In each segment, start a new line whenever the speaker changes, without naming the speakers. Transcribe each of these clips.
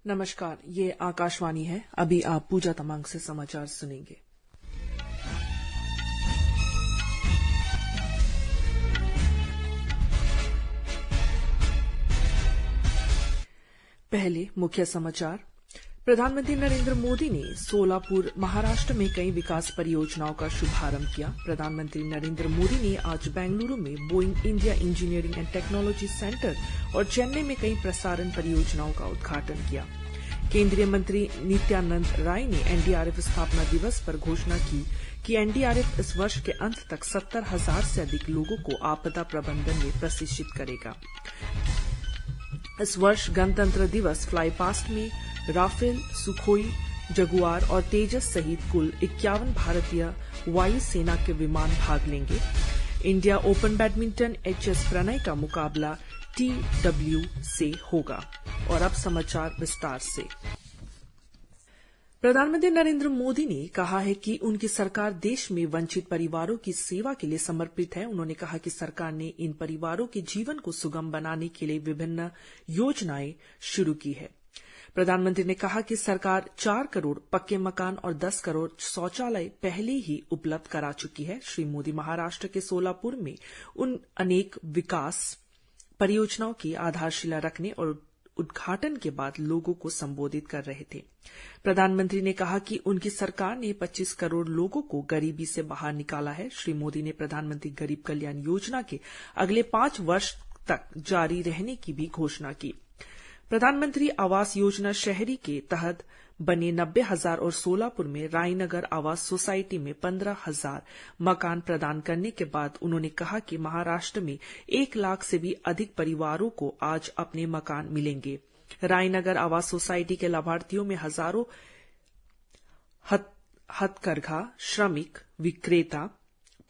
नमस्कार, ये आकाशवाणी है। अभी आप पूजा तमांग से समाचार सुनेंगे। पहले मुख्य समाचार। प्रधानमंत्री नरेंद्र मोदी ने सोलापुर, महाराष्ट्र में कई विकास परियोजनाओं का शुभारंभ किया। प्रधानमंत्री नरेंद्र मोदी ने आज बेंगलुरु में Boeing India engineering and technology centre और चेन्नई में कई प्रसारण परियोजनाओं का उद्घाटन किया। केंद्रीय मंत्री नित्यानंद राय ने एनडीआरएफ स्थापना दिवस पर घोषणा की कि एनडीआरएफ इस वर्ष के अंत तक 70,000 से अधिक लोगों को आपदा प्रबंधन में प्रशिक्षित करेगा। इस वर्ष गणतंत्र दिवस फ्लाई पास्ट में राफेल, सुखोई, जगुआर और तेजस सहित कुल 51 भारतीय वायुसेना के विमान भाग लेंगे। India Open badminton HS Pranay का मुकाबला TW से होगा। और अब समाचार विस्तार से। प्रधानमंत्री नरेंद्र मोदी ने कहा है कि उनकी सरकार देश में वंचित परिवारों की सेवा के लिए समर्पित है। उन्होंने कहा कि सरकार ने इन परिवारों के जीवन को सुगम बनाने के लिए विभिन्न योजनाएं शुरू की है। प्रधानमंत्री ने कहा कि सरकार 4 करोड़ पक्के मकान और 10 करोड़ शौचालय पहले ही उपलब्ध करा चुकी है। श्री मोदी महाराष्ट्र के सोलापुर में उन अनेक विकास परियोजनाओं की आधारशिला रखने और उद्घाटन के बाद लोगों को संबोधित कर रहे थे। प्रधानमंत्री ने कहा कि उनकी सरकार ने 25 करोड़ लोगों को गरीबी से बाहर निकाला है। श्री मोदी ने प्रधानमंत्री गरीब कल्याण योजना के अगले 5 वर्ष तक जारी रहने की भी घोषणा की। प्रधानमंत्री आवास योजना शहरी के तहत बने 90,000 और सोलापुर में रायनगर आवास सोसाइटी में 15,000 मकान प्रदान करने के बाद उन्होंने कहा कि महाराष्ट्र में 1 लाख से भी अधिक परिवारों को आज अपने मकान मिलेंगे। रायनगर आवास सोसाइटी के लाभार्थियों में हजारों हथकरघा श्रमिक, विक्रेता,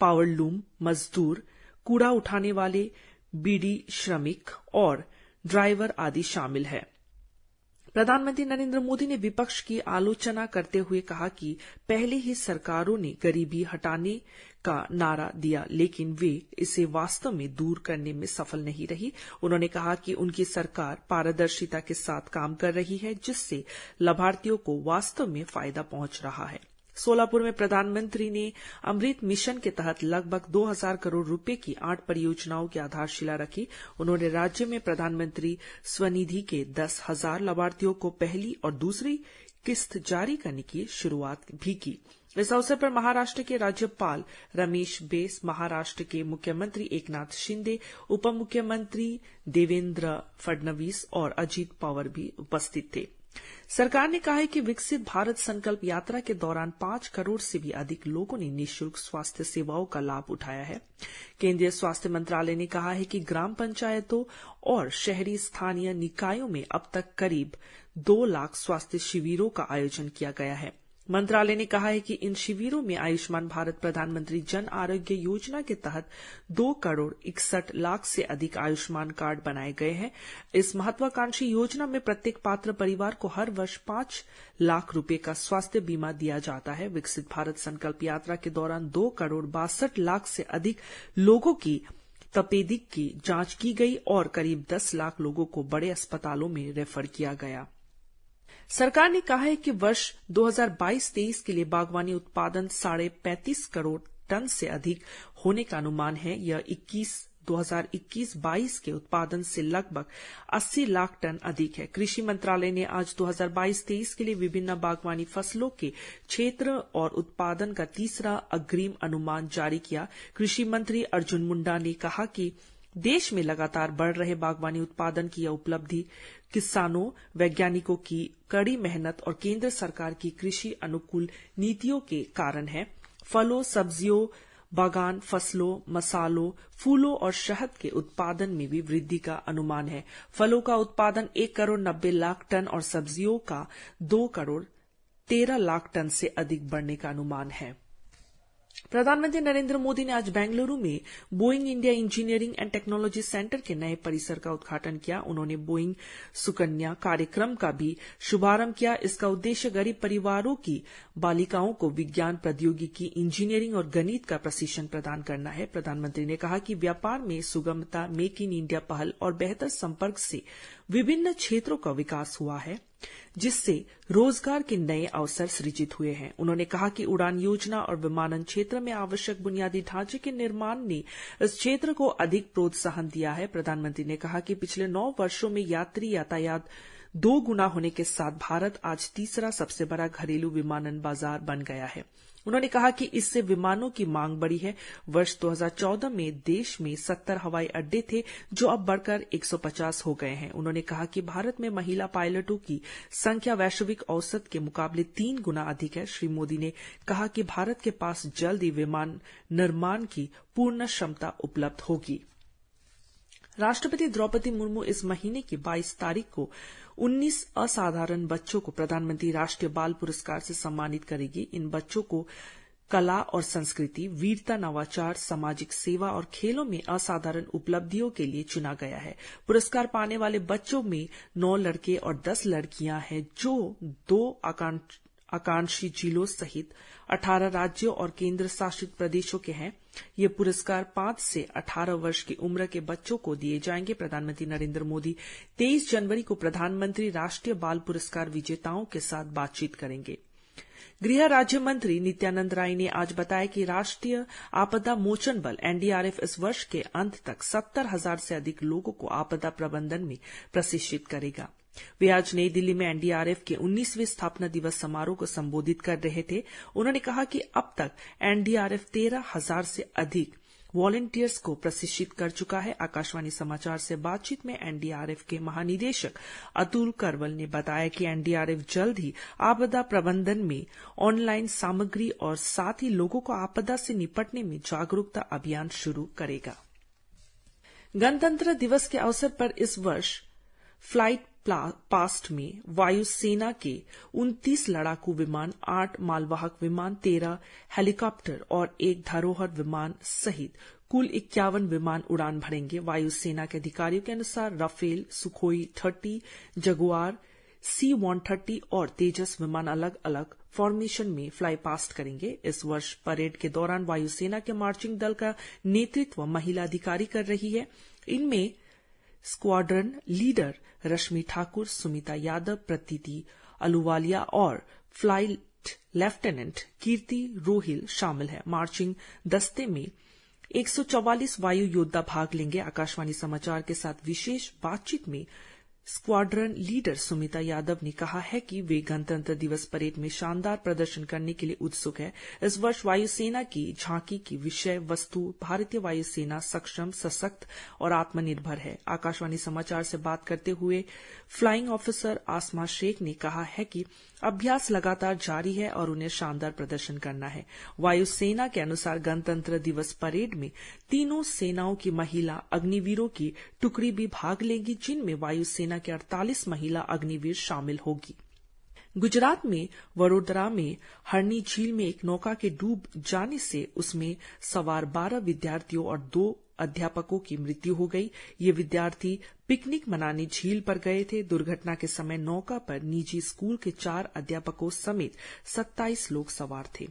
पावरलूम मजदूर, कूड़ा उठाने वाले, बीड़ी श्रमिक और ड्राइवर आदि शामिल है। प्रधानमंत्री नरेंद्र मोदी ने विपक्ष की आलोचना करते हुए कहा कि पहले ही सरकारों ने गरीबी हटाने का नारा दिया, लेकिन वे इसे वास्तव में दूर करने में सफल नहीं रही। उन्होंने कहा कि उनकी सरकार पारदर्शिता के साथ काम कर रही है, जिससे लाभार्थियों को वास्तव में फायदा पहुंच रहा है। सोलापुर में प्रधानमंत्री ने अमृत मिशन के तहत लगभग 2,000 करोड़ रुपए की 8 परियोजनाओं की आधारशिला रखी। उन्होंने राज्य में प्रधानमंत्री स्वनिधि के 10,000 लाभार्थियों को पहली और दूसरी किस्त जारी करने की शुरुआत भी की। इस अवसर पर महाराष्ट्र के राज्यपाल रमेश बैस, महाराष्ट्र के मुख्यमंत्री एकनाथ शिंदे, उप मुख्यमंत्री देवेंद्र फडणवीस और अजीत पवार भी उपस्थित थे। सरकार ने कहा है कि विकसित भारत संकल्प यात्रा के दौरान 5 करोड़ से भी अधिक लोगों ने निःशुल्क स्वास्थ्य सेवाओं का लाभ उठाया है। केंद्रीय स्वास्थ्य मंत्रालय ने कहा है कि ग्राम पंचायतों और शहरी स्थानीय निकायों में अब तक करीब 2 लाख स्वास्थ्य शिविरों का आयोजन किया गया है। मंत्रालय ने कहा है कि इन शिविरों में आयुष्मान भारत प्रधानमंत्री जन आरोग्य योजना के तहत 2 करोड़ 61 लाख से अधिक आयुष्मान कार्ड बनाए गए हैं। इस महत्वाकांक्षी योजना में प्रत्येक पात्र परिवार को हर वर्ष 5 लाख रुपए का स्वास्थ्य बीमा दिया जाता है। विकसित भारत संकल्प यात्रा के दौरान 2 करोड़ 62 लाख से अधिक लोगों की तपेदिक की जांच की गई और करीब 10 लाख लोगों को बड़े अस्पतालों में रेफर किया गया। सरकार ने कहा है कि वर्ष 2022-23 के लिए बागवानी उत्पादन 35.5 करोड़ टन से अधिक होने का अनुमान है। यह 2021-22 के उत्पादन से लगभग 80 लाख टन अधिक है। कृषि मंत्रालय ने आज 2022-23 के लिए विभिन्न बागवानी फसलों के क्षेत्र और उत्पादन का तीसरा अग्रिम अनुमान जारी किया। कृषि मंत्री अर्जुन मुंडा ने कहा कि देश में लगातार बढ़ रहे बागवानी उत्पादन की यह उपलब्धि किसानों, वैज्ञानिकों की कड़ी मेहनत और केंद्र सरकार की कृषि अनुकूल नीतियों के कारण है। फलों, सब्जियों, बागान फसलों, मसालों, फूलों और शहद के उत्पादन में भी वृद्धि का अनुमान है। फलों का उत्पादन 1 करोड़ 90 लाख टन और सब्जियों का 2 करोड़ 13 लाख टन से अधिक बढ़ने का अनुमान है। प्रधानमंत्री नरेंद्र मोदी ने आज बेंगलुरु में Boeing India engineering and technology centre के नए परिसर का उद्घाटन किया। उन्होंने बोइंग सुकन्या कार्यक्रम का भी शुभारंभ किया। इसका उद्देश्य गरीब परिवारों की बालिकाओं को विज्ञान, प्रौद्योगिकी, इंजीनियरिंग और गणित का प्रशिक्षण प्रदान करना है। प्रधानमंत्री ने कहा कि व्यापार में सुगमता, मेक इन इंडिया पहल और बेहतर संपर्क से विभिन्न क्षेत्रों का विकास हुआ है। जिससे रोजगार के नए अवसर सृजित हुए हैं। उन्होंने कहा कि उड़ान योजना और विमानन क्षेत्र में आवश्यक बुनियादी ढांचे के निर्माण ने इस क्षेत्र को अधिक प्रोत्साहन दिया है। प्रधानमंत्री ने कहा कि पिछले 9 वर्षों में यात्री यातायात 2 गुना होने के साथ भारत आज तीसरा सबसे बड़ा घरेलू विमानन बाजार बन गया है। उन्होंने कहा कि इससे विमानों की मांग बढ़ी है। वर्ष 2014 में देश में 70 हवाई अड्डे थे, जो अब बढ़कर 150 हो गए हैं। उन्होंने कहा कि भारत में महिला पायलटों की संख्या वैश्विक औसत के मुकाबले 3 गुना अधिक है। श्री मोदी ने कहा कि भारत के पास जल्द ही विमान निर्माण की पूर्ण क्षमता उपलब्ध होगी। राष्ट्रपति द्रौपदी मुर्मू इस महीने की 22 तारीख को 19 असाधारण बच्चों को प्रधानमंत्री राष्ट्रीय बाल पुरस्कार से सम्मानित करेगी। इन बच्चों को कला और संस्कृति, वीरता, नवाचार, सामाजिक सेवा और खेलों में असाधारण उपलब्धियों के लिए चुना गया है। पुरस्कार पाने वाले बच्चों में 9 लड़के और 10 लड़कियां हैं, जो 2 आकांक्षी जिलों सहित 18 राज्यों और केंद्र शासित प्रदेशों के हैं। ये पुरस्कार 5 से 18 वर्ष की उम्र के बच्चों को दिए जाएंगे। प्रधानमंत्री नरेंद्र मोदी 23 जनवरी को प्रधानमंत्री राष्ट्रीय बाल पुरस्कार विजेताओं के साथ बातचीत करेंगे। गृह राज्य मंत्री नित्यानंद राय ने आज बताया कि राष्ट्रीय आपदा मोचन बल एनडीआरएफ इस वर्ष के अंत तक 70,000 से अधिक लोगों को आपदा प्रबंधन में प्रशिक्षित करेगा। वे आज नई दिल्ली में एनडीआरएफ के 19वें स्थापना दिवस समारोह को संबोधित कर रहे थे। उन्होंने कहा कि अब तक एनडीआरएफ 13,000 से अधिक वॉलंटियर्स को प्रशिक्षित कर चुका है। आकाशवाणी समाचार से बातचीत में एनडीआरएफ के महानिदेशक अतुल करवल ने बताया कि एनडीआरएफ जल्द ही आपदा प्रबंधन में ऑनलाइन सामग्री और साथ ही लोगों को आपदा से निपटने में जागरूकता अभियान शुरू करेगा। गणतंत्र दिवस के अवसर पर इस वर्ष फ्लाइट पास्ट में वायुसेना के 29 लड़ाकू विमान, 8 मालवाहक विमान, 13 हेलीकॉप्टर और 1 धरोहर विमान सहित कुल 51 विमान उड़ान भरेंगे। वायुसेना के अधिकारियों के अनुसार राफेल, सुखोई 30, जगुआर, C-130 और तेजस विमान अलग अलग फॉर्मेशन में फ्लाई पास्ट करेंगे। इस वर्ष परेड के दौरान वायुसेना के मार्चिंग दल का नेतृत्व महिला अधिकारी कर रही है। इनमें स्क्वाड्रन लीडर रश्मि ठाकुर, सुमिता यादव, प्रतीति अलूवालिया और फ्लाइट लेफ्टिनेंट कीर्ति रोहिल शामिल है। मार्चिंग दस्ते में 144 वायु योद्धा भाग लेंगे। आकाशवाणी समाचार के साथ विशेष बातचीत में स्क्वाड्रन लीडर सुमिता यादव ने कहा है कि वे गणतंत्र दिवस परेड में शानदार प्रदर्शन करने के लिए उत्सुक है। इस वर्ष वायुसेना की झांकी की विषय वस्तु भारतीय वायुसेना सक्षम, सशक्त और आत्मनिर्भर है। आकाशवाणी समाचार से बात करते हुए फ्लाइंग ऑफिसर आसमा शेख ने कहा है कि अभ्यास लगातार जारी है और उन्हें शानदार प्रदर्शन करना है। वायुसेना के अनुसार गणतंत्र दिवस परेड में तीनों सेनाओं की महिला अग्निवीरों की टुकड़ी भी भाग लेगी, जिनमें वायुसेना के 48 महिला अग्निवीर शामिल होगी। गुजरात में वडोदरा में हरनी झील में एक नौका के डूब जाने से उसमें सवार 12 विद्यार्थियों और 2 अध्यापकों की मृत्यु हो गई। ये विद्यार्थी पिकनिक मनाने झील पर गए थे। दुर्घटना के समय नौका पर निजी स्कूल के 4 अध्यापकों समेत 27 लोग सवार थे।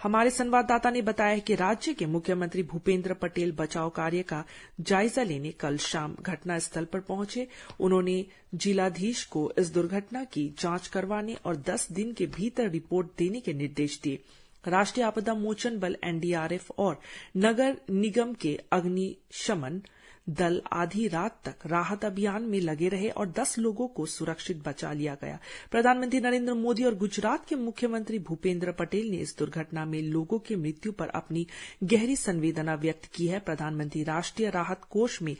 हमारे संवाददाता ने बताया कि राज्य के मुख्यमंत्री भूपेंद्र पटेल बचाव कार्य का जायजा लेने कल शाम घटनास्थल पर पहुंचे। उन्होंने जिलाधीश को इस दुर्घटना की जांच करवाने और 10 दिन के भीतर रिपोर्ट देने के निर्देश दिए। राष्ट्रीय आपदा मोचन बल एनडीआरएफ और नगर निगम के अग्निशमन दल आधी रात तक राहत अभियान में लगे रहे और 10 लोगों को सुरक्षित बचा लिया गया। प्रधानमंत्री नरेंद्र मोदी और गुजरात के मुख्यमंत्री भूपेंद्र पटेल ने इस दुर्घटना में लोगों की मृत्यु पर अपनी गहरी संवेदना व्यक्त की है। प्रधानमंत्री राष्ट्रीय राहत कोष में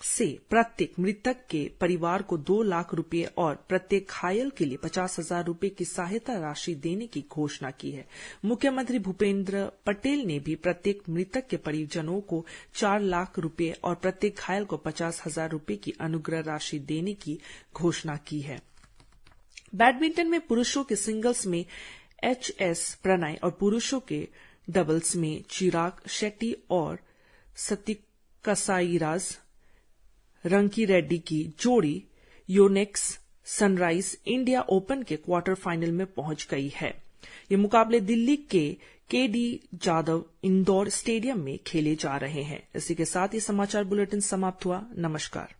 से प्रत्येक मृतक के परिवार को 2 लाख रुपए और प्रत्येक घायल के लिए 50,000 रुपए की सहायता राशि देने की घोषणा की है। मुख्यमंत्री भूपेंद्र पटेल ने भी प्रत्येक मृतक के परिजनों को 4 लाख रुपए और प्रत्येक घायल को 50,000 रुपए की अनुग्रह राशि देने की घोषणा की है। बैडमिंटन में पुरुषों के सिंगल्स में HS प्रणय और पुरुषों के डबल्स में चिराग शेट्टी और सत्तिकसाईराज रंकी रेड्डी की जोड़ी योनेक्स सनराइज इंडिया ओपन के क्वार्टर फाइनल में पहुंच गई है। ये मुकाबले दिल्ली के KD जादव इंदौर स्टेडियम में खेले जा रहे हैं। इसी के साथ ये समाचार बुलेटिन समाप्त हुआ। नमस्कार।